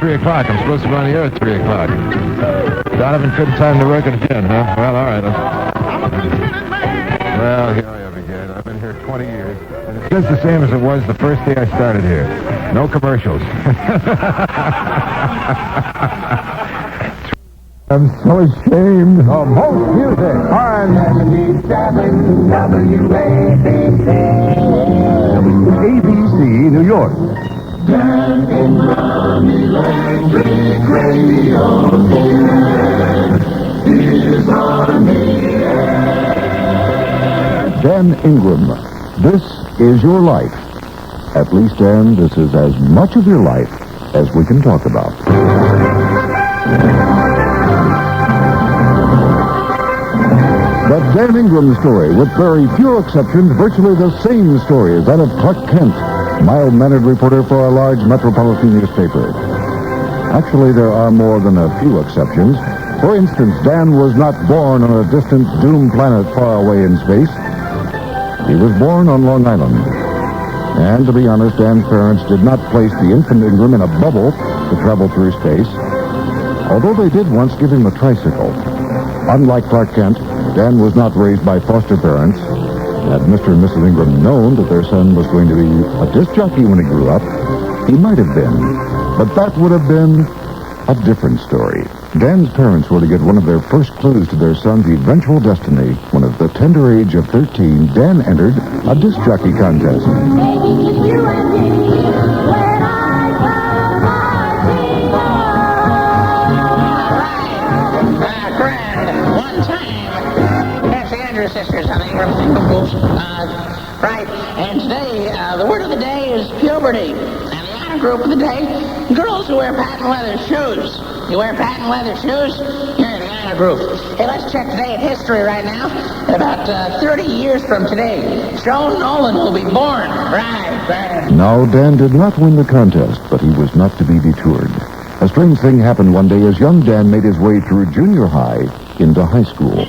3 o'clock. I'm supposed to be on the air at 3 o'clock. Donovan couldn't time to work it again, huh? Well, all right. I'm a contented man. Well, here I am again. I've been here 20 years. And it's just the same as it was the first day I started here. No commercials. I'm so ashamed of most music on 77 WABC. WABC, New York. Dan Ingram Electric Radio is on the air. Dan Ingram, this is your life. At least, Dan, this is as much of your life as we can talk about. The Dan Ingram story, with very few exceptions, virtually the same story as that of Clark Kent, mild-mannered reporter for a large metropolitan newspaper. Actually, there are more than a few exceptions. For instance, Dan was not born on a distant doomed planet far away in space. He was born on Long Island. And to be honest, Dan's parents did not place the infant Ingram in a bubble to travel through space, although they did once give him a tricycle. Unlike Clark Kent, Dan was not raised by foster parents. Had Mr. and Mrs. Ingram known that their son was going to be a disc jockey when he grew up, he might have been. But that would have been a different story. Dan's parents were to get one of their first clues to their son's eventual destiny when, at the tender age of 13, Dan entered a disc jockey contest. Sisters on the Ingram right. And today, the word of the day is puberty. And the honor group of the day, girls who wear patent leather shoes. You wear patent leather shoes, you're in the honor group. Hey, let's check today in history right now. In about 30 years from today, Joe Nolan will be born. Right. No, Dan did not win the contest, but he was not to be detoured. A strange thing happened one day as young Dan made his way through junior high into high school.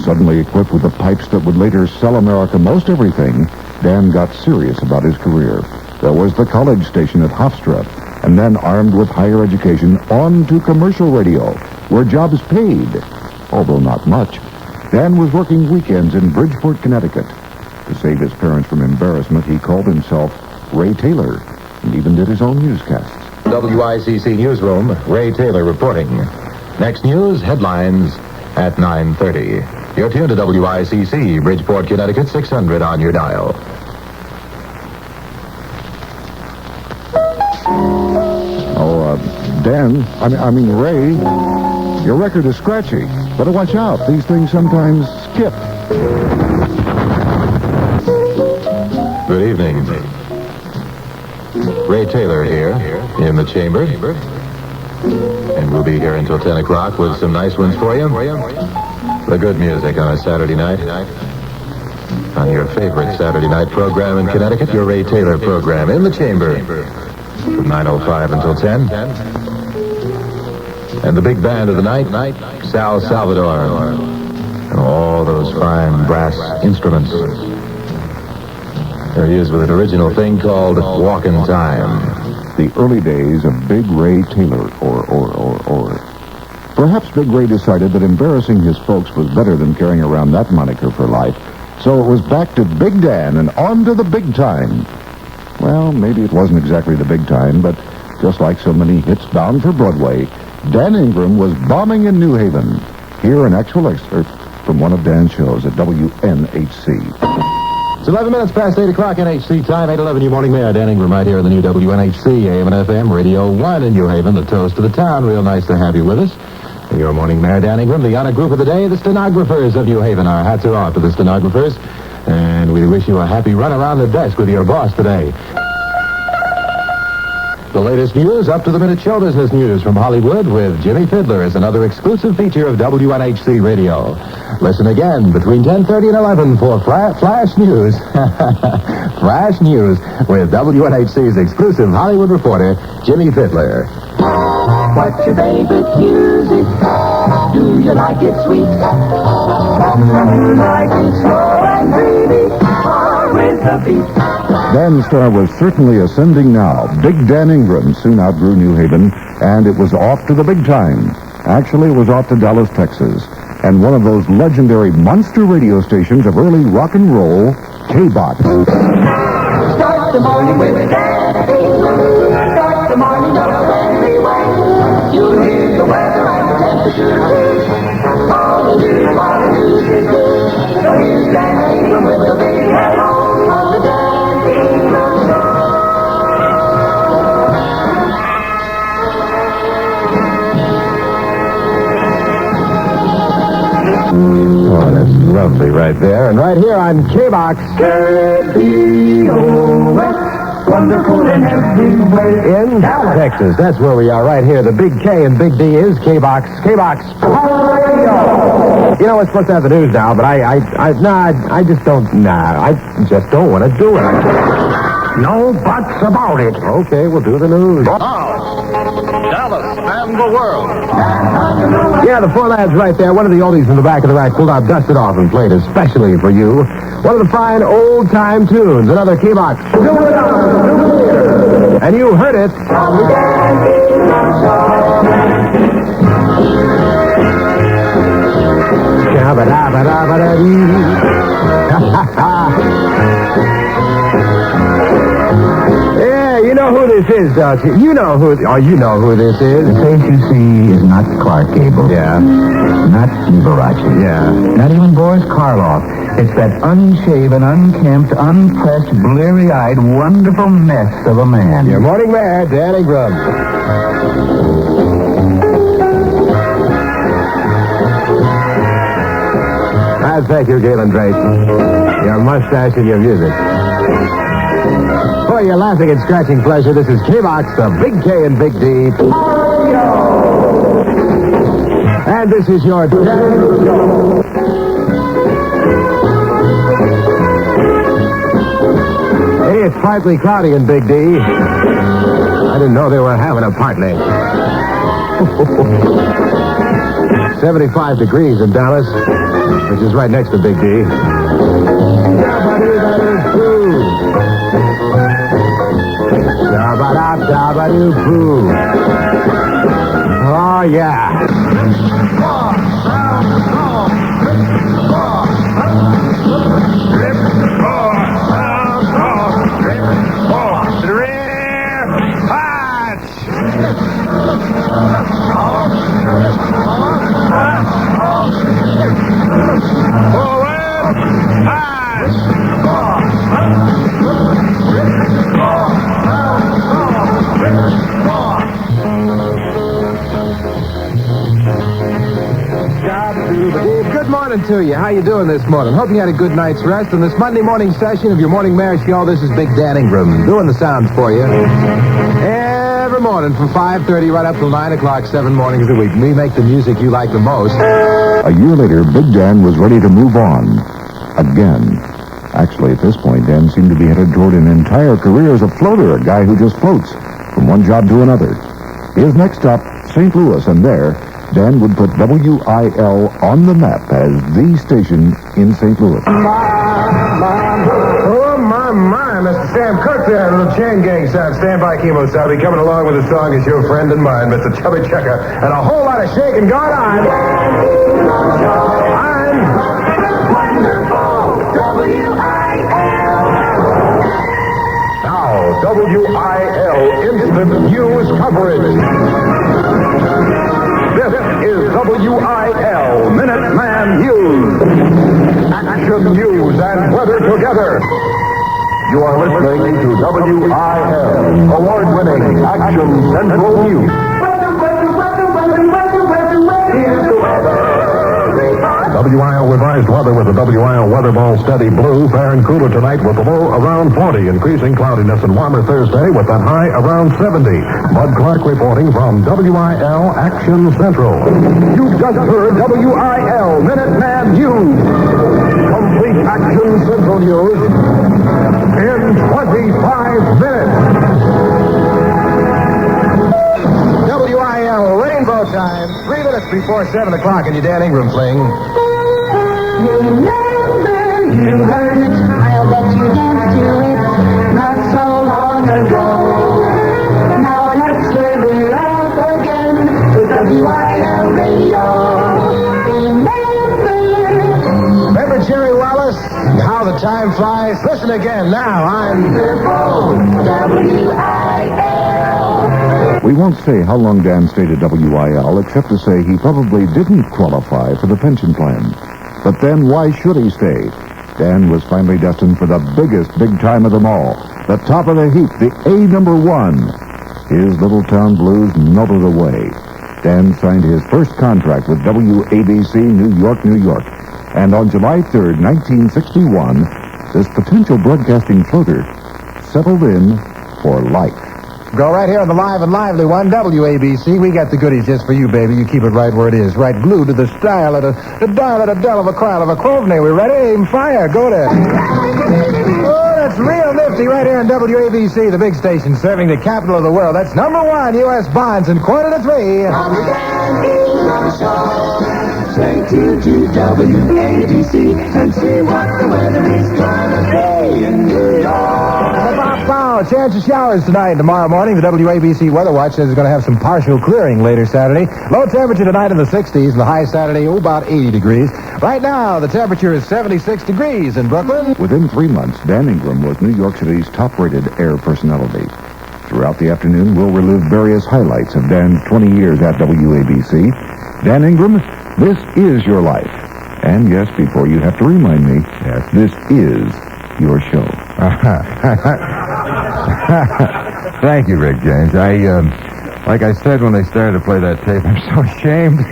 Suddenly equipped with the pipes that would later sell America most everything, Dan got serious about his career. There was the college station at Hofstra, and then, armed with higher education, on to commercial radio, where jobs paid, although not much. Dan was working weekends in Bridgeport, Connecticut. To save his parents from embarrassment, he called himself Ray Taylor, and even did his own newscasts. WICC Newsroom, Ray Taylor reporting. Next news, headlines at 9:30. You're tuned to WICC, Bridgeport, Connecticut, 600 on your dial. Dan, I mean, Ray, your record is scratchy. Better watch out. These things sometimes skip. Good evening. Ray Taylor here in the chamber. And we'll be here until 10 o'clock with some nice ones for you. The good music on a Saturday night. On your favorite Saturday night program in Connecticut, your Ray Taylor program in the chamber. From 9:05 until 10. And the big band of the night, Sal Salvador. And all those fine brass instruments. There he is with an original thing called Walkin' Time. The early days of Big Ray Taylor, or. Perhaps Big Ray decided that embarrassing his folks was better than carrying around that moniker for life. So it was back to Big Dan and on to the big time. Well, maybe it wasn't exactly the big time, but just like so many hits bound for Broadway, Dan Ingram was bombing in New Haven. Here, an actual excerpt from one of Dan's shows at WNHC. It's 11 minutes past 8 o'clock NHC time, 8:11, your morning mayor, Dan Ingram, right here at the new WNHC, AM and FM, Radio 1 in New Haven, the toast of the town. Real nice to have you with us. Your morning mayor, Dan Ingram, the honor group of the day, the stenographers of New Haven. Our hats are off to the stenographers, and we wish you a happy run around the desk with your boss today. The latest news, up-to-the-minute show business news from Hollywood with Jimmy Fiddler is another exclusive feature of WNHC Radio. Listen again between 10:30 and 11 for Flash News. Flash News with WNHC's exclusive Hollywood reporter, Jimmy Fiddler. What's your favorite music? Do you like it sweet? Do you like it slow and dreamy? Or with the beat? Dan's star was certainly ascending now. Big Dan Ingram soon outgrew New Haven, and it was off to the big time. Actually, it was off to Dallas, Texas, and one of those legendary monster radio stations of early rock and roll, K-Box. Start the morning with Dan Ingram. Start the morning the very way. You'll hear the weather and the temperature. All the news, all the news is good. So here's Dan Ingram with the big hello on the Dan Ingram Show. Oh, that's lovely right there. And right here on K-Box. K-B-O-S. Wonderful in every way. In Dallas, Texas. That's where we are right here. The big K and big D is K-Box. K-Box Radio. You know, we're supposed to have the news now, but I just don't want to do it. No buts about it. Okay, we'll do the news. Dallas and the world. Yeah, the four lads right there. One of the oldies in the back of the rack pulled out, dusted off, and played especially for you. One of the fine old-time tunes. Another K-Box. And you heard it. Yeah, you know who this is, don't you? You know who this is. The face you see is not Clark Gable. Yeah. Not Liberace. Yeah. Not even Boris Karloff. It's that unshaven, unkempt, unpressed, bleary-eyed, wonderful mess of a man. Your morning mayor, Dan Ingram. Thank you, Galen Drake. Your mustache and your music. For your laughing and scratching pleasure, this is K-Box, the Big K and Big D. And this is your... Hey, it's partly cloudy in Big D. I didn't know they were having a party. 75 degrees in Dallas, which is right next to Big D. Oh, yeah. Good morning to you. How you doing this morning? Hope you had a good night's rest. On this Monday morning session of your Morning Mayor Show, this is Big Dan Ingram doing the sounds for you. Every morning from 5:30 right up till 9 o'clock, 7 mornings a week. We make the music you like the most. A year later, Big Dan was ready to move on. Again. Actually, at this point, Dan seemed to be headed toward an entire career as a floater, a guy who just floats from one job to another. His next stop, St. Louis, and there, Dan would put WIL on the map as the station in St. Louis. Oh, my, Mr. Sam Cooke there, a little chain gang sound. Stand by, Chemo Sabi. Coming along with a song is your friend and mine, Mr. Chubby Checker. And a whole lot of shaking going on. I'm Wonderful WIL. now WIL Instant News Coverage. This is WIL Minuteman News. Action news and weather together. You are listening to WIL, award-winning Action Central News. Here's the weather. WIL revised weather with the WIL weather ball steady blue. Fair and cooler tonight with the low around 40. Increasing cloudiness and warmer Thursday with that high around 70. Bud Clark reporting from WIL Action Central. You just heard WIL Minuteman News. Complete Action Central News in 25 minutes. WIL Rainbow Time, 3 minutes before before 7 o'clock in your Dan Ingram fling. Remember, you heard it. I'll bet you danced to it not so long ago. Now let's live it up again with WIL Radio. Remember Jerry Wallace? How the time flies? Listen again now. I'm... WIL. We won't say how long Dan stayed at WIL, except to say he probably didn't qualify for the pension plan. But then why should he stay? Dan was finally destined for the biggest big time of them all. The top of the heap, the A number 1. His little town blues melted away. Dan signed his first contract with WABC, New York, New York. And on July 3rd, 1961, this potential broadcasting floater settled in for life. Go right here on the live and lively one, WABC. We got the goodies just for you, baby. You keep it right where it is. Right glued to the style of the dial of a del of a crown of a Crovney. We ready? Aim fire. Go there. Oh, that's real nifty right here on WABC, the big station serving the capital of the world. That's number 1, U.S. bonds and 2:45. On the Dan Ingram Show. Stay tuned to WABC and see what the weather is gonna be in New York. Chance of showers tonight and tomorrow morning. The WABC Weather Watch says it's going to have some partial clearing later Saturday. Low temperature tonight in the 60s and the high Saturday, about 80 degrees. Right now, the temperature is 76 degrees in Brooklyn. Within 3 months, Dan Ingram was New York City's top-rated air personality. Throughout the afternoon, we'll relive various highlights of Dan's 20 years at WABC. Dan Ingram, this is your life. And yes, before you have to remind me, yes, this is your show. Thank you, Rick James. Like I said when they started to play that tape, I'm so ashamed.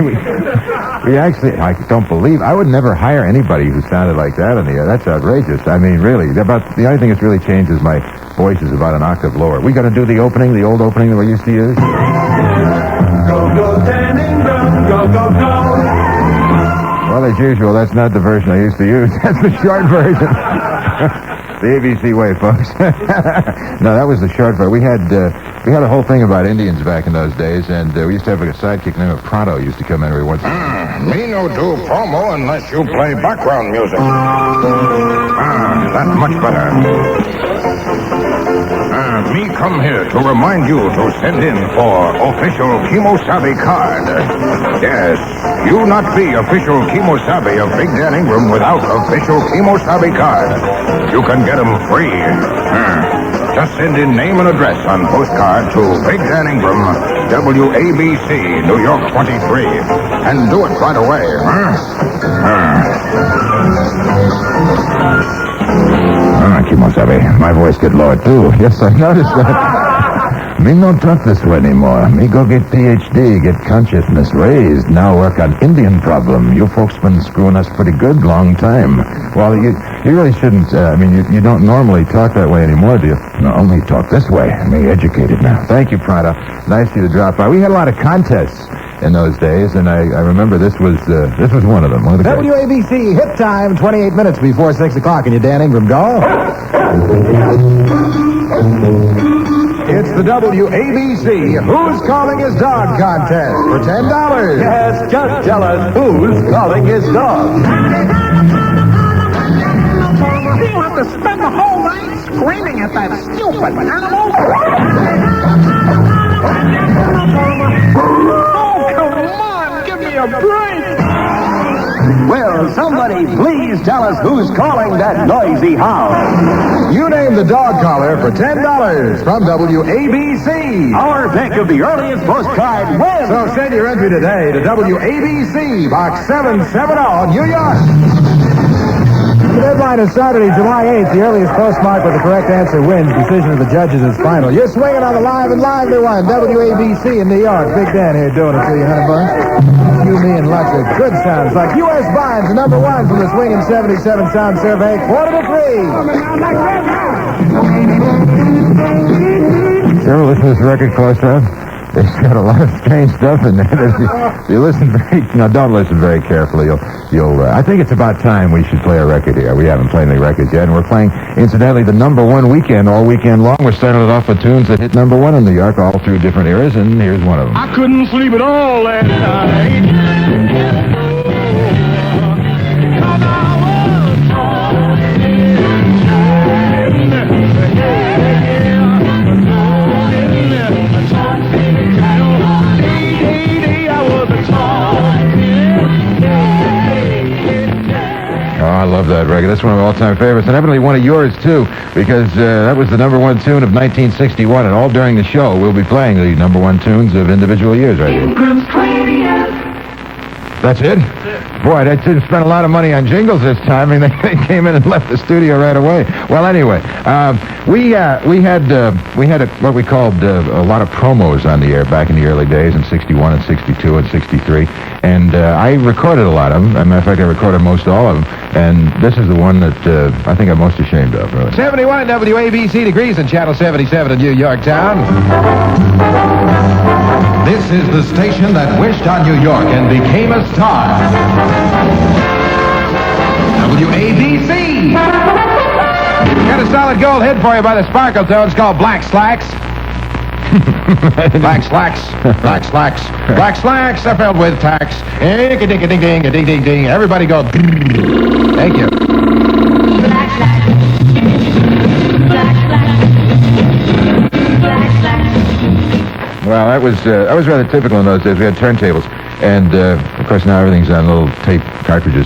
We actually, I don't believe, I would never hire anybody who sounded like that on the air. That's outrageous. I mean, really, the only thing that's really changed is my voice is about an octave lower. We got to do the opening, the old opening that we used to use? Go, go, Dan Ingram, go, go, go. Well, as usual, that's not the version I used to use. That's the short version. The ABC way, folks. No, that was the short version. We had a whole thing about Indians back in those days, and we used to have a sidekick named Pronto used to come in every once in a while. Me no do promo unless you play background music. That's much better. Me come here to remind you to send in for official Chemo-Savvy card. Yes, you not be official Chemo-Savvy of Big Dan Ingram without official Chemo-Savvy card. You can get them free. Just send in name and address on postcard to Big Dan Ingram, WABC, New York 23. And do it right away. Chemo-Savvy, my voice get lower, too. Yes, I noticed that. Me no talk this way anymore. Me go get PhD, get consciousness raised, now work on Indian problem. You folks been screwing us pretty good long time. Well, you really shouldn't, you don't normally talk that way anymore, do you? No, only talk this way. Me educated now. Thank you, Pronto. Nice of you to drop by. We had a lot of contests in those days, and I remember this was one of them. One of the WABC hit time, 28 minutes before 6 o'clock, and your Dan Ingram go. It's the WABC Who's Calling His Dog contest for $10. Yes, just tell us who's calling his dog. You have to spend the whole night screaming at that stupid animal? Oh, come on, give me a break. Will somebody please tell us who's calling that noisy hound? You name the dog collar for $10 from WABC. Our pick of the earliest postcard wins. So send your entry today to WABC, Box 770, New York. The deadline is Saturday, July 8th. The earliest postmark with the correct answer wins. Decision of the judges is final. You're swinging on the live and lively one. WABC in New York. Big Dan here doing it for you, $100. You, me, and lots of good sounds like U.S. Bonds, number 1 from the Swingin' 77 Sound Survey, 4-3. You ever listen to this record close, Rob? It's got a lot of strange stuff in there. If you listen don't listen very carefully. You'll. I think it's about time we should play a record here. We haven't played any records yet, and we're playing, incidentally, the number one weekend all weekend long. We're starting it off with tunes that hit number one in New York all through different eras, and here's one of them. I couldn't sleep at all last night. I love that record. That's one of my all-time favorites, and evidently one of yours, too, because that was the number one tune of 1961, and all during the show, we'll be playing the number one tunes of individual years right here. Ingram 20th. That's it? Boy, they didn't spend a lot of money on jingles this time. I mean, they came in and left the studio right away. Well, anyway, we had what we called a lot of promos on the air back in the early days in 61 and 62 and 63, and I recorded a lot of them. As a matter of fact, I recorded most all of them, and this is the one that I think I'm most ashamed of, really. 71 WABC degrees in Channel 77 in New York Town. This is the station that wished on New York and became a star. WABC. Got a solid gold hit for you by the Sparkle Tones called Black Slacks. Black Slacks. Black Slacks. Black Slacks are filled with tacks. Ding, ding, ding, ding, ding, ding, ding. Everybody go. Thank you. Black slacks. Black slacks. Black slacks. Well, that was rather typical in those days. We had turntables, and of course now everything's on little tape cartridges.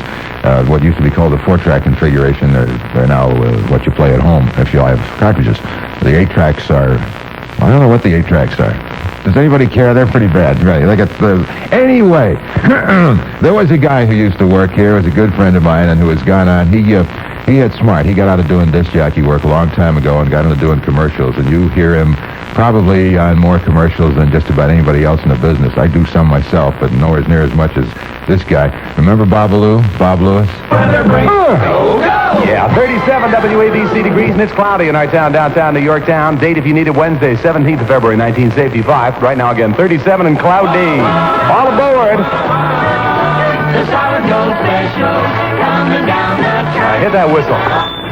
What used to be called the 4-track configuration, they're now what you play at home if you have cartridges. The 8-tracks are, I don't know what the 8-tracks are. Does anybody care? They're pretty bad, right? Anyway, there was a guy who used to work here, was a good friend of mine, and who has gone on. He had smart. He got out of doing disc jockey work a long time ago and got into doing commercials, and you hear him probably on more commercials than just about anybody else in the business. I do some myself, but nowhere near as much as this guy. Remember Bob Lewis? Yeah, 37 WABC degrees, and it's cloudy in our town, downtown New York town. Date, if you need it, Wednesday, 17th of February, 1975. Right now, again, 37 and cloudy. All aboard. The solid gold special coming down the track. Hit that whistle.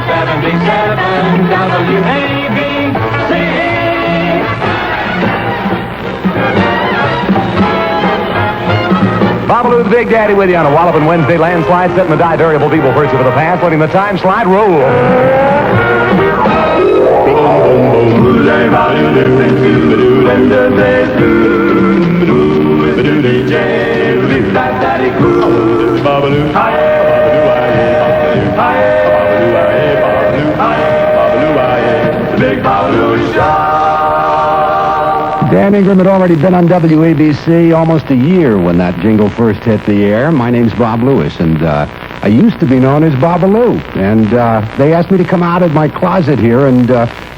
77 WABC. Babalu the Big Daddy with you on a Wallopin' Wednesday landslide, setting the die variable people first for the pass, letting the time slide roll. Big Babalu Show. Dan Ingram had already been on WABC almost a year when that jingle first hit the air. My name's Bob Lewis, and I used to be known as Babaloo. And they asked me to come out of my closet here and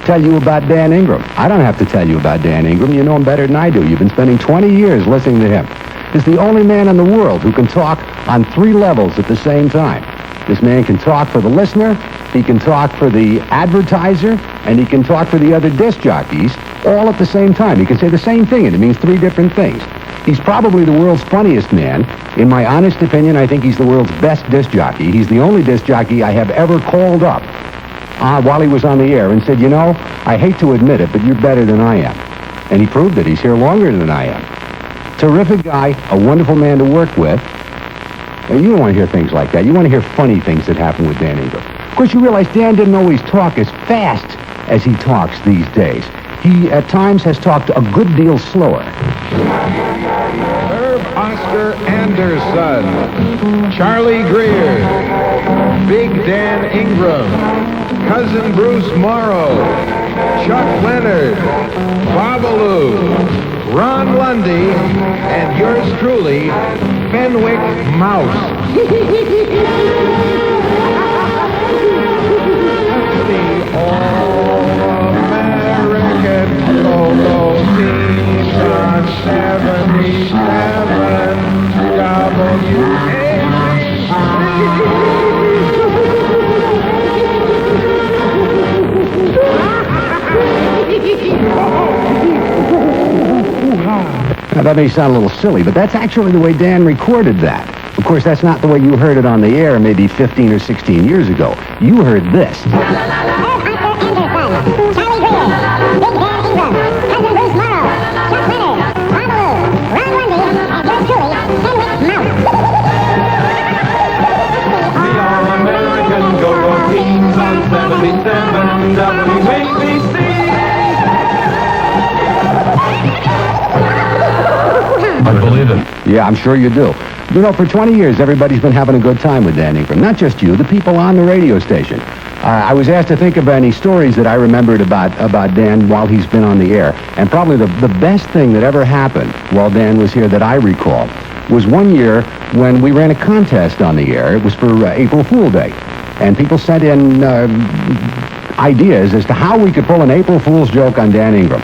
tell you about Dan Ingram. I don't have to tell you about Dan Ingram. You know him better than I do. You've been spending 20 years listening to him. He's the only man in the world who can talk on 3 levels at the same time. This man can talk for the listener, he can talk for the advertiser, and he can talk for the other disc jockeys, all at the same time. He can say the same thing, and it means 3 different things. He's probably the world's funniest man. In my honest opinion, I think he's the world's best disc jockey. He's the only disc jockey I have ever called up while he was on the air and said, you know, I hate to admit it, but you're better than I am. And he proved it. He's here longer than I am. Terrific guy, a wonderful man to work with. You don't want to hear things like that. You want to hear funny things that happen with Dan Ingram. Of course, you realize Dan didn't always talk as fast as he talks these days. He, at times, has talked a good deal slower. Herb Oscar Anderson, Charlie Greer, Big Dan Ingram, Cousin Bruce Morrow, Chuck Leonard, Babaloo, Ron Lundy, and yours truly, Fenwick Mouse. The All-American Polo Teams on 77 WABC. that may sound a little silly, but that's actually the way Dan recorded that. Of course, that's not the way you heard it on the air maybe 15 or 16 years ago. You heard this. I believe it. Yeah, I'm sure you do. You know, for 20 years, everybody's been having a good time with Dan Ingram. Not just you, the people on the radio station. I was asked to think of any stories that I remembered about Dan while he's been on the air. And probably the best thing that ever happened while Dan was here that I recall was one year when we ran a contest on the air. It was for April Fool Day. And people sent in ideas as to how we could pull an April Fool's joke on Dan Ingram.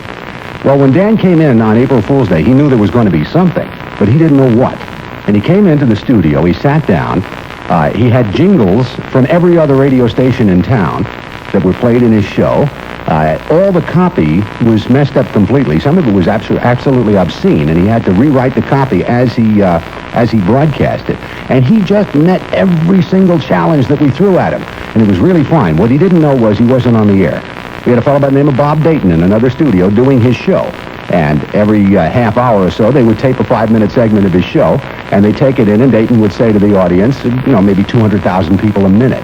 Well, when Dan came in on April Fool's Day, he knew there was going to be something, but he didn't know what. And he came into the studio, he sat down, he had jingles from every other radio station in town that were played in his show. All the copy was messed up completely. Some of it was absolutely obscene, and he had to rewrite the copy as he broadcast it. And he just met every single challenge that we threw at him, and it was really fine. What he didn't know was he wasn't on the air. We had a fellow by the name of Bob Dayton in another studio doing his show. And every half hour or so, they would tape a 5-minute segment of his show, and they'd take it in, and Dayton would say to the audience, maybe 200,000 people a minute,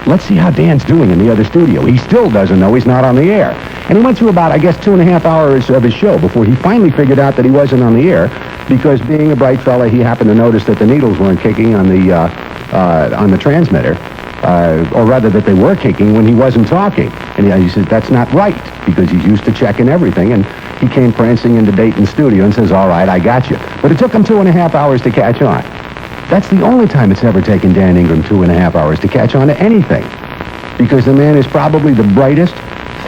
let's see how Dan's doing in the other studio. He still doesn't know he's not on the air. And he went through about, 2.5 hours of his show before he finally figured out that he wasn't on the air, because being a bright fella, he happened to notice that the needles weren't kicking on the transmitter. Or rather that they were kicking when he wasn't talking. And he said, that's not right, because he's used to checking everything. And he came prancing into Dayton's studio and says, all right, I got you. But it took him 2.5 hours to catch on. That's the only time it's ever taken Dan Ingram 2.5 hours to catch on to anything. Because the man is probably the brightest,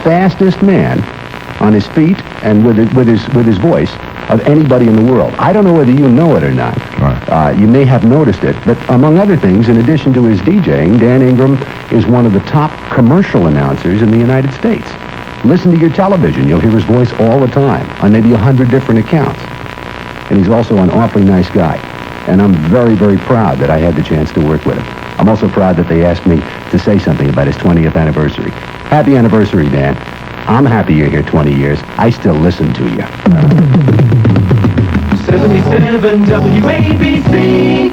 fastest man on his feet and with his voice of anybody in the world. I don't know whether you know it or not. Right. You may have noticed it, but among other things, in addition to his DJing, Dan Ingram is one of the top commercial announcers in the United States. Listen to your television. You'll hear his voice all the time on maybe 100 different accounts. And he's also an awfully nice guy. And I'm very, very proud that I had the chance to work with him. I'm also proud that they asked me to say something about his 20th anniversary. Happy anniversary, Dan. I'm happy you're here 20 years. I still listen to you. 77 WABC.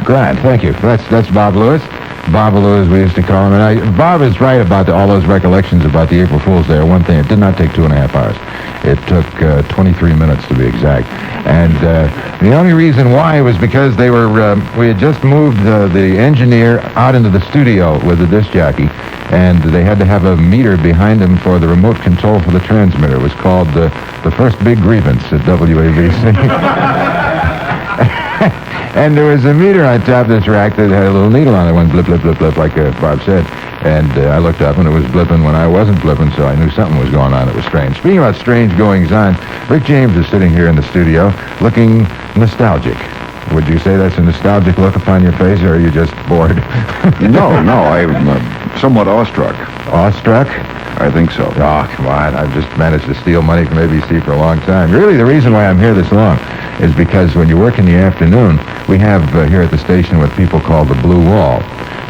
Glad. Thank you. That's Bob Lewis. Bob Lewis, we used to call him. And Bob is right about all those recollections about the April Fool's Day. One thing, it did not take 2.5 hours. It took 23 minutes to be exact. And the only reason why was because we had just moved the engineer out into the studio with the disc jockey, and they had to have a meter behind him for the remote control for the transmitter. It was called the first big grievance at WABC. And there was a meter on top of this rack that had a little needle on it. It went blip, blip, blip, blip, like Bob said. And I looked up, and it was blipping when I wasn't blipping, so I knew something was going on that was strange. Speaking about strange goings-on, Rick James is sitting here in the studio looking nostalgic. Would you say that's a nostalgic look upon your face, or are you just bored? No, I'm somewhat awestruck. Awestruck? I think so. Oh, come on. I've just managed to steal money from ABC for a long time. Really, the reason why I'm here this long is because when you work in the afternoon, we have here at the station what people call the Blue Wall.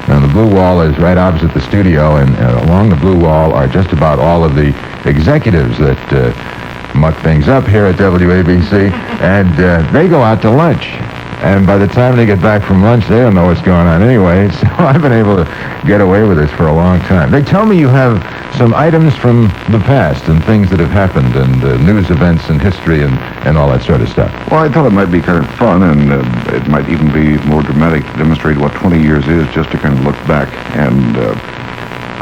Now, the Blue Wall is right opposite the studio, and along the Blue Wall are just about all of the executives that muck things up here at WABC, and they go out to lunch. And by the time they get back from lunch, they don't know what's going on anyway. So I've been able to get away with this for a long time. They tell me you have some items from the past and things that have happened and news events and history and all that sort of stuff. Well, I thought it might be kind of fun, and it might even be more dramatic to demonstrate what 20 years is, just to kind of look back. And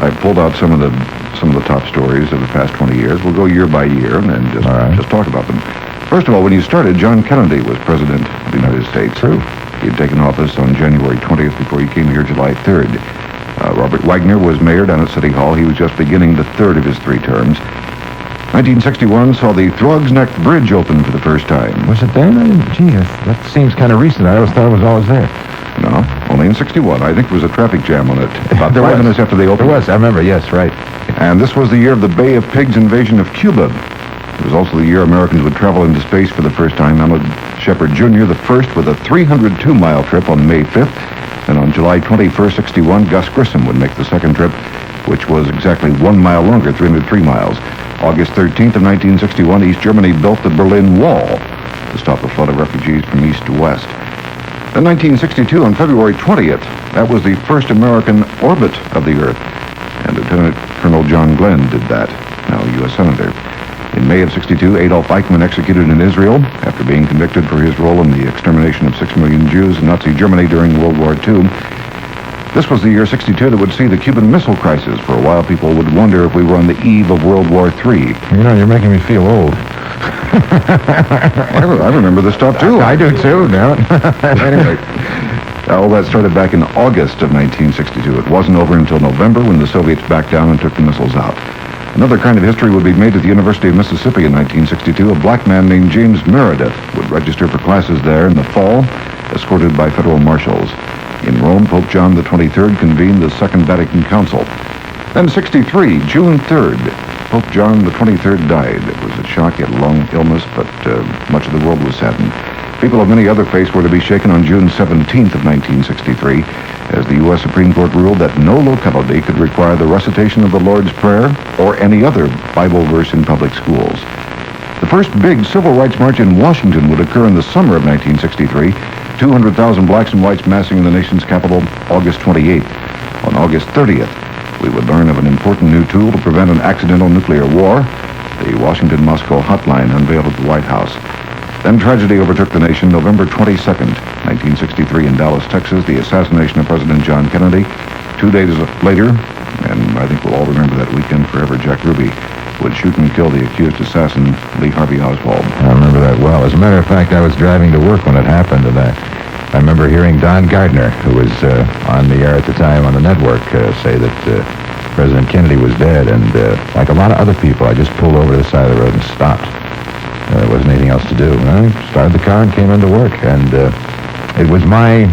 I pulled out some of the top stories of the past 20 years. We'll go year by year and just talk about them. First of all, when you started, John Kennedy was president of the United States. True. He had taken office on January 20th before he came here July 3rd. Robert Wagner was mayor down at City Hall. He was just beginning the third of his 3 terms. 1961 saw the Throgs Neck Bridge open for the first time. Was it then? That seems kind of recent. I always thought it was always there. No, only in 61. I think there was a traffic jam on it about 5 minutes after they opened. There was, I remember, yes, right. And this was the year of the Bay of Pigs invasion of Cuba. It was also the year Americans would travel into space for the first time. Alan Shepard Jr., the first, with a 302-mile trip on May 5th. And on July 21st, 61, Gus Grissom would make the second trip, which was exactly 1 mile longer, 303 miles. August 13th of 1961, East Germany built the Berlin Wall to stop the flood of refugees from east to west. Then 1962, on February 20th, that was the first American orbit of the Earth. And Lieutenant Colonel John Glenn did that, now U.S. Senator. In May of 62, Adolf Eichmann executed in Israel after being convicted for his role in the extermination of 6 million Jews in Nazi Germany during World War II. This was the year 62 that would see the Cuban Missile Crisis. For a while, people would wonder if we were on the eve of World War III. You know, you're making me feel old. I remember this stuff, too. I do, too, now. Anyway, all that started back in August of 1962. It wasn't over until November when the Soviets backed down and took the missiles out. Another kind of history would be made at the University of Mississippi in 1962. A black man named James Meredith would register for classes there in the fall, escorted by federal marshals. In Rome, Pope John the 23rd convened the Second Vatican Council. Then 63, June 3rd, Pope John the 23rd died. It was a shock, he had a long illness, but much of the world was saddened. People of many other faiths were to be shaken on June 17th of 1963, as the U.S. Supreme Court ruled that no locality could require the recitation of the Lord's Prayer or any other Bible verse in public schools. The first big civil rights march in Washington would occur in the summer of 1963, 200,000 blacks and whites massing in the nation's capital August 28th. On August 30th, we would learn of an important new tool to prevent an accidental nuclear war, the Washington-Moscow hotline unveiled at the White House. Then tragedy overtook the nation November 22nd, 1963 in Dallas, Texas, the assassination of President John Kennedy. 2 days later, and I think we'll all remember that weekend forever, Jack Ruby would shoot and kill the accused assassin, Lee Harvey Oswald. I remember that well. As a matter of fact, I was driving to work when it happened, and I remember hearing Don Gardner, who was on the air at the time on the network, say that President Kennedy was dead, and like a lot of other people, I just pulled over to the side of the road and stopped. There wasn't anything else to do. I started the car and came into work, and it was my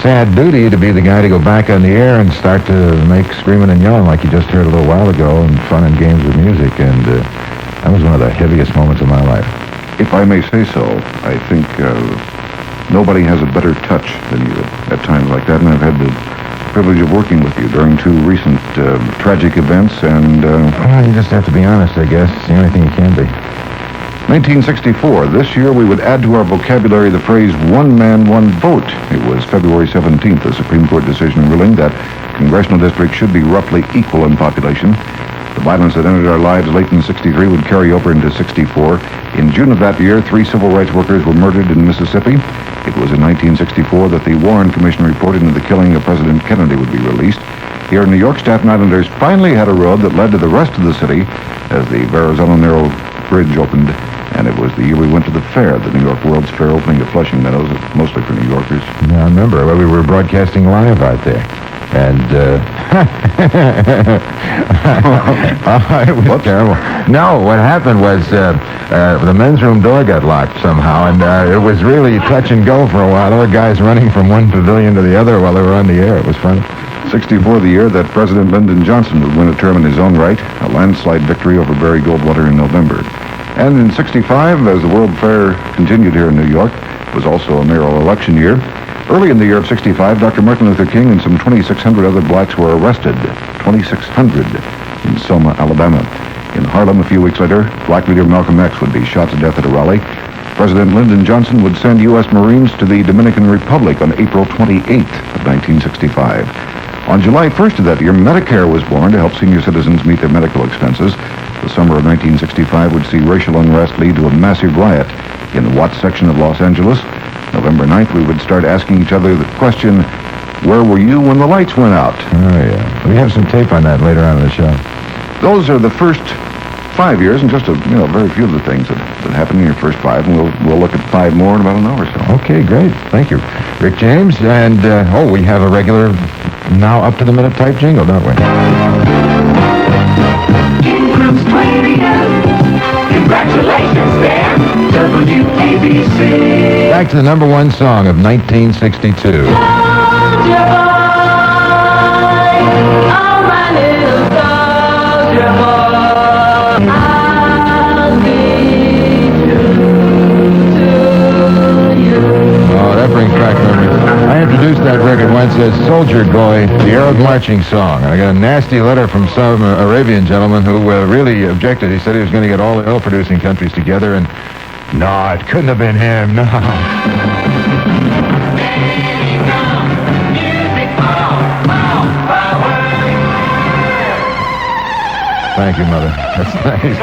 sad duty to be the guy to go back on the air and start to make screaming and yelling like you just heard a little while ago, and fun and games with music, and that was one of the heaviest moments of my life. If I may say so, I think nobody has a better touch than you at times like that, and I've had the privilege of working with you during 2 recent tragic events, and... Well, you just have to be honest, I guess. It's the only thing you can be. 1964. This year we would add to our vocabulary the phrase one man, one vote. It was February 17th, the Supreme Court decision ruling that congressional districts should be roughly equal in population. The violence that entered our lives late in 63 would carry over into 64. In June of that year, 3 civil rights workers were murdered in Mississippi. It was in 1964 that the Warren Commission report into the killing of President Kennedy would be released. Here in New York, Staten Islanders finally had a road that led to the rest of the city as the Verrazano Narrow Bridge opened, and it was the year we went to the fair, the New York World's Fair opening at Flushing Meadows, mostly for New Yorkers. Yeah, I remember. Well, we were broadcasting live out there. And, it was terrible. No, what happened was the men's room door got locked somehow, and it was really touch and go for a while. Other guys running from one pavilion to the other while they were on the air. It was funny. 64, the year that President Lyndon Johnson would win a term in his own right, a landslide victory over Barry Goldwater in November. And in 65, as the World Fair continued here in New York, was also a mayoral election year. Early in the year of 65, Dr. Martin Luther King and some 2,600 other blacks were arrested. 2,600 in Selma, Alabama. In Harlem a few weeks later, black leader Malcolm X would be shot to death at a rally. President Lyndon Johnson would send U.S. Marines to the Dominican Republic on April 28th of 1965. On July 1st of that year, Medicare was born to help senior citizens meet their medical expenses. The summer of 1965 would see racial unrest lead to a massive riot in the Watts section of Los Angeles. November 9th, we would start asking each other the question, where were you when the lights went out? Oh, yeah. We have some tape on that later on in the show. Those are the first 5 years, and just very few of the things that happened in your first 5, and we'll look at 5 more in about an hour or so. Okay, great. Thank you. Rick James, and, we have a regular, now up-to-the-minute type jingle, don't we? Ingram 20th. Congratulations there, WABC. Back to the number 1 song of 1962. Soldier boy, oh my little soldier boy, I'll do Soldier Boy, the Arab marching song. And I got a nasty letter from some Arabian gentleman who really objected. He said he was going to get all the oil-producing countries together, and no, it couldn't have been him, no. Thank you, Mother. That's nice.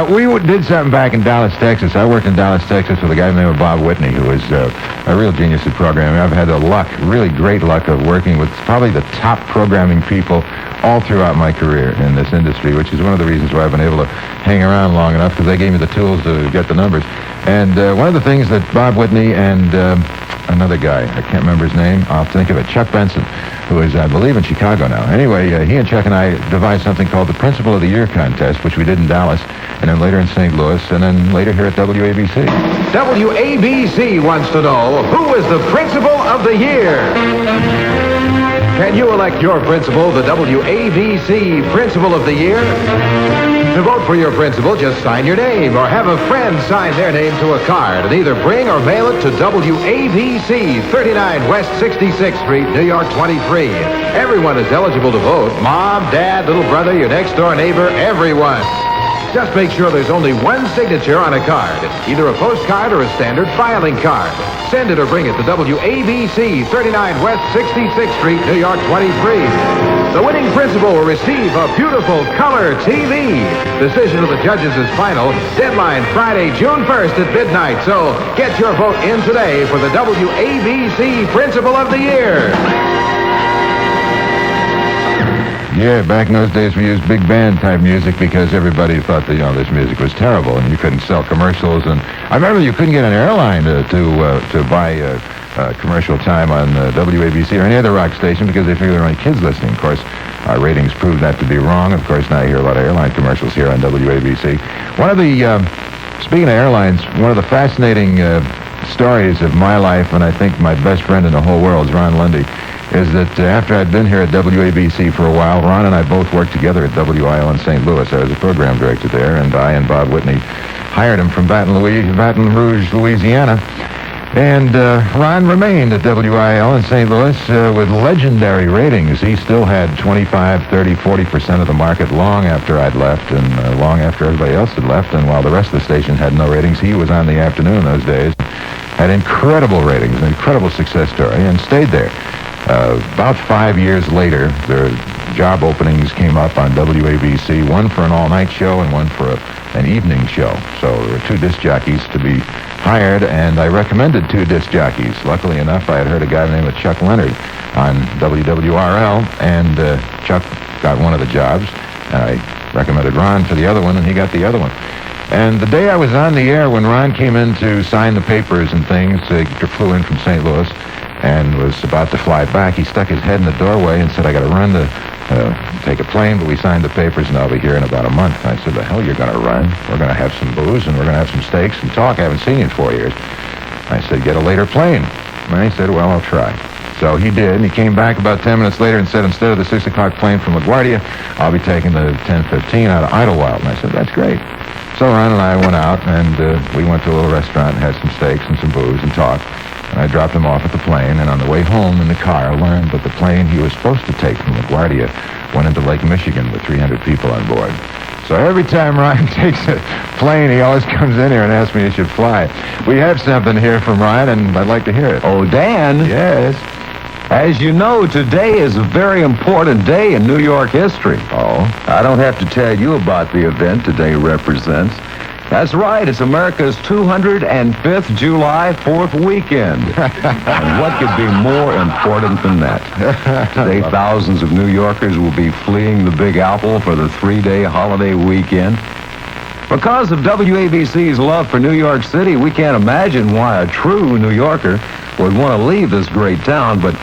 We did something back in Dallas, Texas. I worked in Dallas, Texas with a guy named Bob Whitney, who is a real genius at programming. I've had the luck, really great luck, of working with probably the top programming people all throughout my career in this industry, which is one of the reasons why I've been able to hang around long enough, because they gave me the tools to get the numbers. And one of the things that Bob Whitney and another guy, I can't remember his name, I'll think of it, Chuck Benson, who is, I believe, in Chicago now. Anyway, he and Chuck and I devised something called the Principal of the Year contest, which we did in Dallas, and then later in St. Louis, and then later here at WABC. WABC wants to know, who is the Principal of the Year? Can you elect your principal, the WABC Principal of the Year? To vote for your principal, just sign your name or have a friend sign their name to a card and either bring or mail it to WABC, 39 West 66th Street, New York 23. Everyone is eligible to vote. Mom, Dad, little brother, your next-door neighbor, everyone. Just make sure there's only one signature on a card, either a postcard or a standard filing card. Send it or bring it to WABC, 39 West 66th Street, New York 23. The winning principal will receive a beautiful color TV. Decision of the judges is final. Deadline Friday, June 1st at midnight. So get your vote in today for the WABC Principal of the Year. Yeah, back in those days we used big band type music because everybody thought that, this music was terrible and you couldn't sell commercials. And I remember you couldn't get an airline to buy commercial time on WABC or any other rock station because they figured there were only kids listening. Of course, our ratings proved that to be wrong. Of course, now you hear a lot of airline commercials here on WABC. One of the, speaking of airlines, one of the fascinating stories of my life, and I think my best friend in the whole world is Ron Lundy, is that after I'd been here at WABC for a while, Ron and I both worked together at WIL in St. Louis. I was a program director there, and I and Bob Whitney hired him from Baton Rouge, Louisiana. And Ron remained at WIL in St. Louis with legendary ratings. He still had 25, 30, 40% of the market long after I'd left and long after everybody else had left. And while the rest of the station had no ratings, he was on the afternoon those days. Had incredible ratings, an incredible success story, and stayed there. About 5 years later, the job openings came up on WABC, one for an all-night show and one for an evening show. So there were two disc jockeys to be hired, and I recommended two disc jockeys. Luckily enough, I had heard a guy named Chuck Leonard on WWRL, and Chuck got one of the jobs, and I recommended Ron for the other one, and he got the other one. And the day I was on the air, when Ron came in to sign the papers and things, he flew in from St. Louis, and was about to fly back, he stuck his head in the doorway and said, I got to run to take a plane, but we signed the papers and I'll be here in about a month. And I said, the hell you're going to run? We're going to have some booze and we're going to have some steaks and talk. I haven't seen you in 4 years. I said, get a later plane. And he said, well, I'll try. So he did, and he came back about 10 minutes later and said, instead of the 6 o'clock plane from LaGuardia, I'll be taking the 10:15 out of Idlewild. And I said, that's great. So Ron and I went out, and we went to a little restaurant and had some steaks and some booze and talked. And I dropped him off at the plane, and on the way home in the car, I learned that the plane he was supposed to take from LaGuardia went into Lake Michigan with 300 people on board. So every time Ryan takes a plane, he always comes in here and asks me if he should fly. We have something here from Ryan, and I'd like to hear it. Oh, Dan. Yes. As you know, today is a very important day in New York history. Oh? I don't have to tell you about the event today represents. That's right, it's America's 205th July 4th weekend. And what could be more important than that? Today, thousands of New Yorkers will be fleeing the Big Apple for the 3-day holiday weekend. Because of WABC's love for New York City, we can't imagine why a true New Yorker would want to leave this great town, but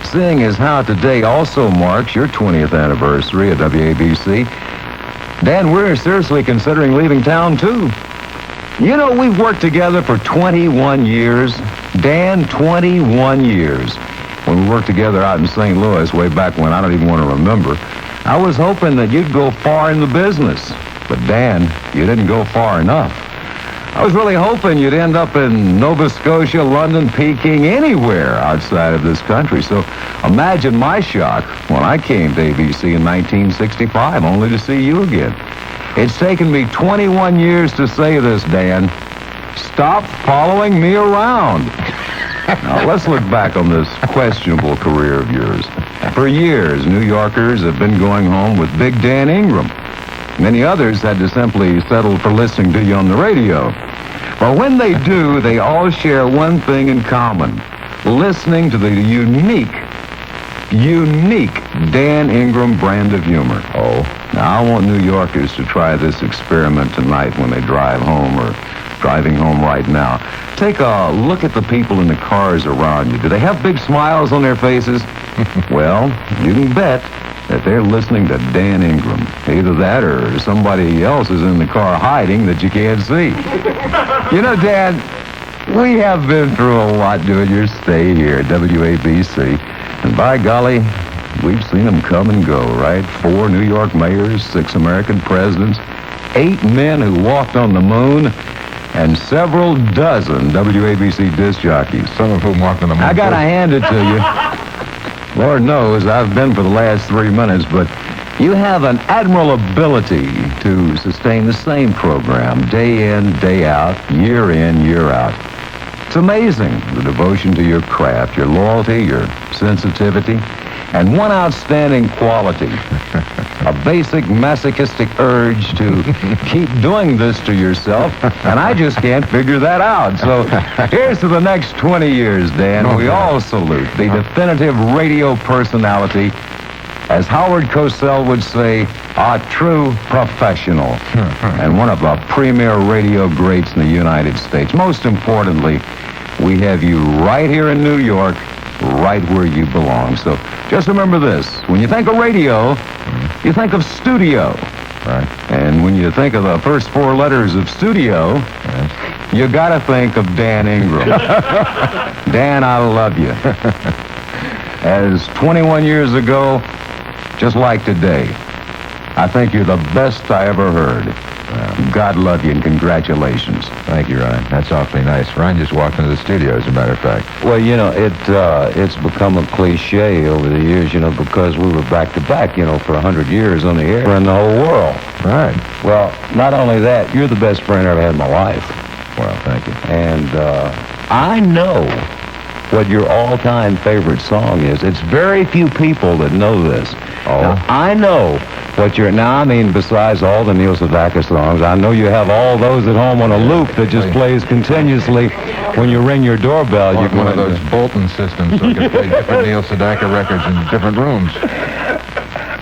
seeing as how today also marks your 20th anniversary at WABC, Dan, we're seriously considering leaving town, too. You know, we've worked together for 21 years. Dan, 21 years. When we worked together out in St. Louis way back when I don't even want to remember, I was hoping that you'd go far in the business. But, Dan, you didn't go far enough. I was really hoping you'd end up in Nova Scotia, London, Peking, anywhere outside of this country. So imagine my shock when I came to ABC in 1965, only to see you again. It's taken me 21 years to say this, Dan. Stop following me around. Now, let's look back on this questionable career of yours. For years, New Yorkers have been going home with Big Dan Ingram. Many others had to simply settle for listening to you on the radio. But when they do, they all share one thing in common. Listening to the unique Dan Ingram brand of humor. Oh. Now, I want New Yorkers to try this experiment tonight when they drive home or driving home right now. Take a look at the people in the cars around you. Do they have big smiles on their faces? Well, you can bet that they're listening to Dan Ingram. Either that or somebody else is in the car hiding that you can't see. You know, Dan, we have been through a lot during your stay here at WABC. And by golly, we've seen them come and go, right? 4 New York mayors, 6 American presidents, 8 men who walked on the moon, and several dozen WABC disc jockeys. Some of whom walked on the moon. I gotta hand it to you. Lord knows I've been for the last 3 minutes, but you have an admirable ability to sustain the same program day in, day out, year in, year out. It's amazing, the devotion to your craft, your loyalty, your sensitivity, and one outstanding quality, a basic masochistic urge to keep doing this to yourself, and I just can't figure that out. So here's to the next 20 years, Dan. We all salute the definitive radio personality, as Howard Cosell would say, a true professional, and one of the premier radio greats in the United States. Most importantly, we have you right here in New York, right where you belong. So just remember this. When you think of radio, you think of studio. Right. And when you think of the first 4 letters of studio, you got to think of Dan Ingram. Dan, I love you. As 21 years ago, just like today, I think you're the best I ever heard. God love you and congratulations. Thank you, Ryan. That's awfully nice. Ryan just walked into the studio, as a matter of fact. Well, you know, it's become a cliche over the years, you know, because we were back-to-back, you know, for 100 years on the air in the whole world. Right. Well, not only that, you're the best friend I ever had in my life. Well, thank you. And I know what your all-time favorite song is. It's very few people that know this. Oh. Now, I know what I mean, besides all the Neil Sedaka songs, I know you have all those at home on a loop that just plays continuously when you ring your doorbell. Like one of those Bolton systems so you can play different Neil Sedaka records in different rooms.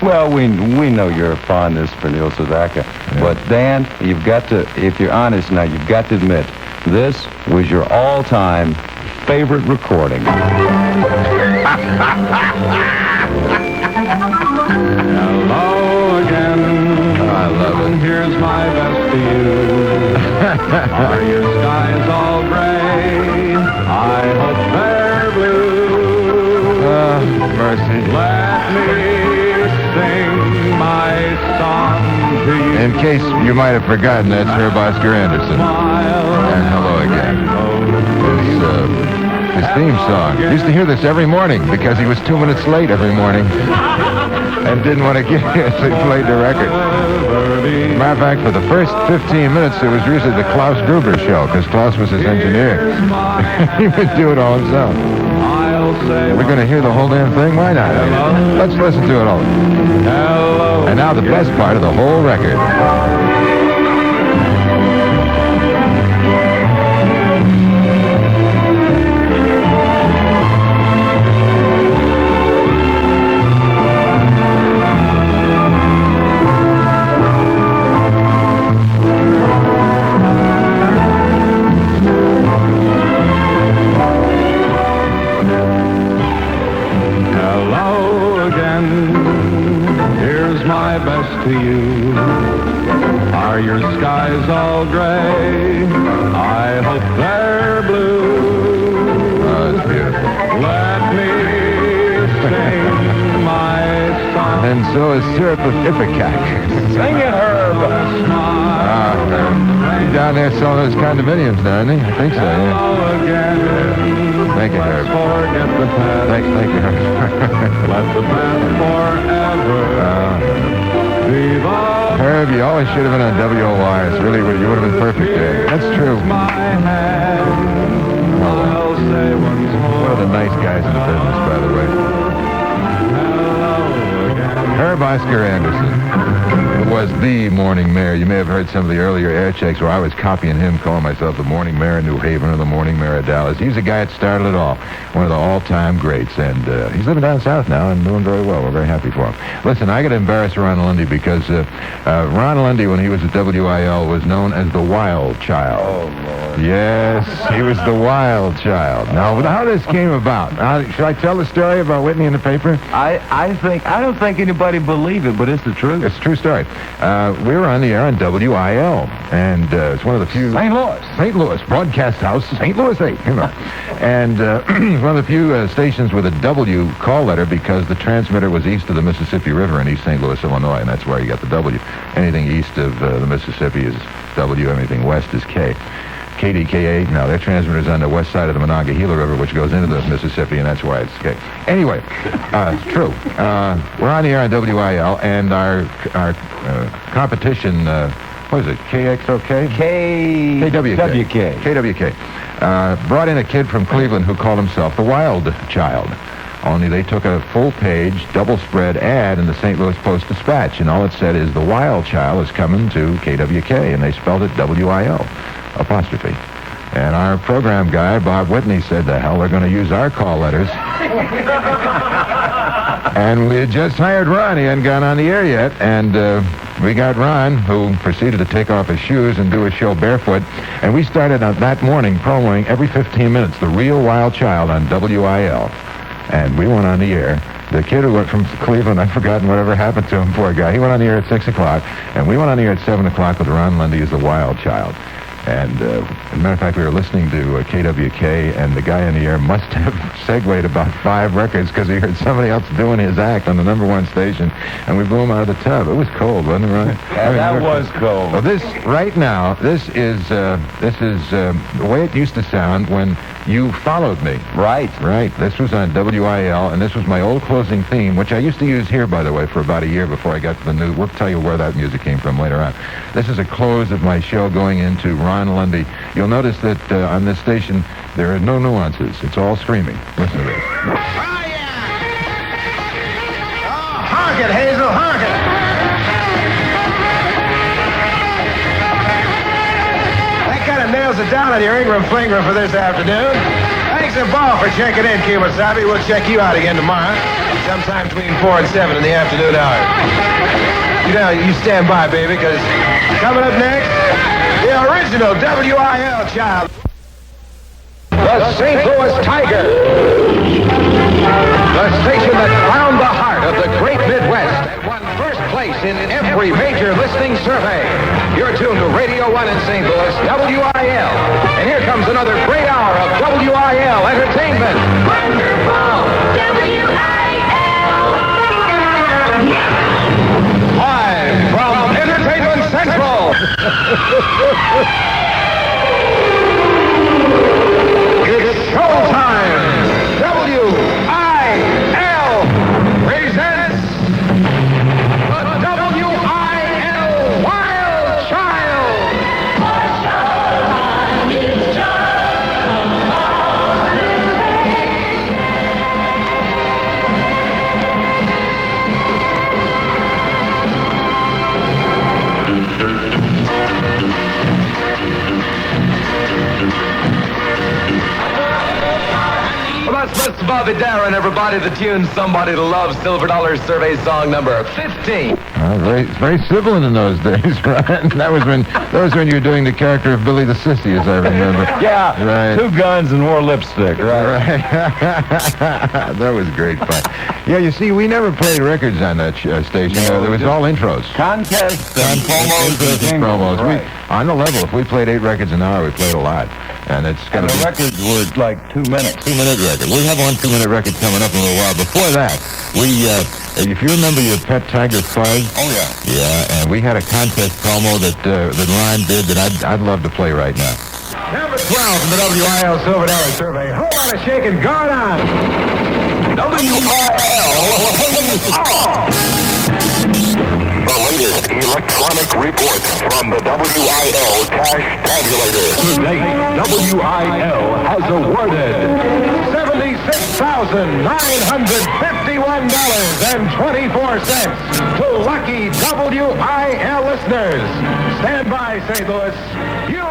Well, we know your fondness for Neil Sedaka. Yeah. But, Dan, you've got to, if you're honest now, you've got to admit, this was your all-time favorite recording. Hello again. I love it. Here's my best to you. Are your skies all gray? I hope they're blue. Mercy. Let me sing my song to you. In case you might have forgotten, that's Herb Oscar Anderson. And hello again. His theme song. Used to hear this every morning because he was 2 minutes late every morning and didn't want to get here, so he played the record. Matter of fact, for the first 15 minutes, it was usually the Klaus Gruber show because Klaus was his engineer. He would do it all himself. We're going to hear the whole damn thing? Why not? Let's listen to it all. And now the best part of the whole record. To you. Are your skies all gray? I hope they're blue. Oh, it's beautiful. Let me sing my song. And so is syrup of ipecac. Sing it, Herb. He's down there selling those condominiums now, isn't he? I think so, yeah. Thank you, Herb. Thank you, Herb. Let the past forever. Herb, you always should have been on WOY. It's really, you would have been perfect there. That's true. One of the nice guys in the business, by the way. Herb Oscar Anderson, who was the morning mayor. You may have heard some of the earlier air checks where I was copying him, calling myself the morning mayor of New Haven or the morning mayor of Dallas. He's the guy that started it all. One of the all-time greats. And he's living down south now and doing very well. We're very happy for him. Listen, I got to embarrass Ron Lundy because Ron Lundy, when he was at WIL, was known as the Wild Child. Oh, Lord. Yes, he was the Wild Child. Now, how this came about? Should I tell the story about Whitney in the paper? I don't think anybody believe it, but it's the truth. It's a true story. We were on the air on WIL, and it's one of the few... St. Louis, broadcast house, St. Louis 8, you know. And one of the few stations with a W call letter because the transmitter was east of the Mississippi River in East St. Louis, Illinois, and that's where you got the W. Anything east of the Mississippi is W, anything west is K. KDKA, now their transmitter's on the west side of the Monongahela River, which goes into the Mississippi, and that's why it's K. Anyway, it's true. We're on the air on WIL, and our competition, what is it, KXOK? KWK. KWK. Brought in a kid from Cleveland who called himself the Wild Child. Only they took a full-page, double-spread ad in the St. Louis Post-Dispatch, and all it said is, the Wild Child is coming to KWK, and they spelled it WIL. Apostrophe. And our program guy, Bob Whitney, said, the hell, they're going to use our call letters. And we had just hired Ron. He hadn't gone on the air yet. And we got Ron, who proceeded to take off his shoes and do his show barefoot. And we started that morning promoting every 15 minutes the real Wild Child on WIL. And we went on the air. The kid who went from Cleveland, I've forgotten whatever happened to him, poor guy. He went on the air at 6 o'clock. And we went on the air at 7 o'clock with Ron Lundy as the Wild Child. And, as a matter of fact, we were listening to KWK, and the guy in the air must have segued about 5 records because he heard somebody else doing his act on the #1 station, and we blew him out of the tub. It was cold, wasn't it, Ron? That was cold. Well, this is the way it used to sound when you followed me. Right. This was on WIL, and this was my old closing theme, which I used to use here, by the way, for about a year before I got to the new. We'll tell you where that music came from later on. This is a close of my show going into Ron Lundy. You'll notice that on this station, there are no nuances. It's all screaming. Listen to this. Oh, honk it, Hazel, honk it. That kind of nails it down on your Ingram flinger for this afternoon. Thanks a ball for checking in, Kemosabe. We'll check you out again tomorrow, sometime between 4 and 7 in the afternoon hour. You stand by, baby, because coming up next, the original WIL Child. The St. Louis Tiger. The station that crowned the heart of the great Midwest and won first place in every major listening survey. You're tuned to Radio 1 in St. Louis, WIL. And here comes another great hour of WIL entertainment. Wonderful WIL. Live from Entertainment Central. It's showtime. WIL presents the WIL Wild Child. Well, that's Bobby Darin, everybody. The tune Somebody to Love, Silver Dollar Survey song number 15. Very sibilant in those days, right? That was when you were doing the character of Billy the Sissy, as I remember. Yeah, right. 2 guns and more lipstick, right? That was great fun. Yeah, you see, we never played records on that station. There was all intros. Contests and promos. Right. On the level, if we played 8 records an hour, we played a lot. And it's going to be... the records were like 2 minutes. 2-minute record. We'll have one 2-minute record coming up in a little while. Before that, we If you remember your pet tiger Fuzz? Oh, yeah. Yeah, and we had a contest promo that Ron did that I'd love to play right now. Number 12 in the WIL Silver Dollar Survey. Hold on a shake and guard on. The latest electronic reports from the WIL Cash Tabulator. Today, WIL has awarded $76,951.24 to lucky WIL listeners. Stand by, St. Louis. You